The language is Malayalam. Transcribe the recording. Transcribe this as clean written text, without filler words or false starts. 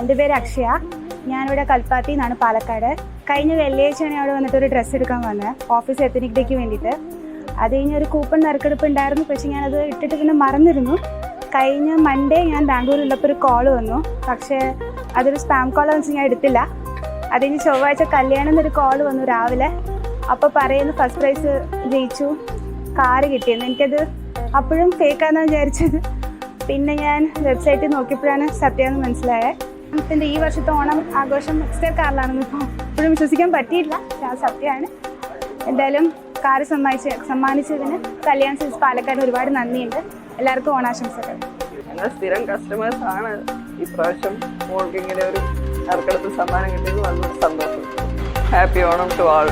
എൻ്റെ പേര് അക്ഷയ. ഞാനിവിടെ കൽപ്പാത്തി നിന്നാണ്, പാലക്കാട്. കഴിഞ്ഞ വെള്ളിയാഴ്ചയാണ് അവിടെ വന്നിട്ട് ഒരു ഡ്രസ്സ് എടുക്കാൻ വന്നത്, ഓഫീസ് എത്തനിക് ഡേക്ക് വേണ്ടിയിട്ട്. അത് കഴിഞ്ഞ് ഒരു കൂപ്പൺ നറുക്കെടുപ്പ് ഉണ്ടായിരുന്നു, പക്ഷേ ഞാനത് ഇട്ടിട്ട് പിന്നെ മറന്നിരുന്നു. കഴിഞ്ഞ മൺഡേ ഞാൻ ബാംഗ്ലൂരിലുള്ളപ്പോൾ ഒരു കോൾ വന്നു, പക്ഷേ അതൊരു സ്പാം കോളാണെന്ന് വെച്ചാൽ ഞാൻ എടുത്തില്ല. അത് കഴിഞ്ഞ് ചൊവ്വാഴ്ച കല്യാണം എന്നൊരു കോൾ വന്നു രാവിലെ. അപ്പോൾ പറയുന്നു ഫസ്റ്റ് പ്രൈസ് ജയിച്ചു, കാറ് കിട്ടിയെന്ന്. എനിക്കത് അപ്പോഴും ഫേക്കാണെന്ന് വിചാരിച്ചത്. പിന്നെ ഞാൻ വെബ്സൈറ്റിൽ നോക്കിയപ്പോഴാണ് സത്യമെന്ന് മനസ്സിലായത്. പിന്നെ ഈ വർഷത്തെ ഓണം ആഘോഷം എക്സ്റ്റർ കാറിലാണെന്ന് ഇപ്പോൾ ഇപ്പോഴും വിശ്വസിക്കാൻ പറ്റിയില്ല, പക്ഷെ അത് സത്യമാണ്. എന്തായാലും കാറ് സമ്മാനിച്ചതിന് കല്യാൺ സിൽക്സ് പാലക്കാട് ഒരുപാട് നന്ദിയുണ്ട്. എല്ലാവർക്കും ഓണാശംസകൾ. ഞങ്ങൾ സ്ഥിരം കസ്റ്റമേഴ്സ് ആണ്. ഇപ്രാവശ്യം മോൾക്ക് ഇങ്ങനെ ഒരു നറുക്കെടുപ്പ് സമ്മാനം കിട്ടിയത് വളരെ സന്തോഷം. Happy Onam to all.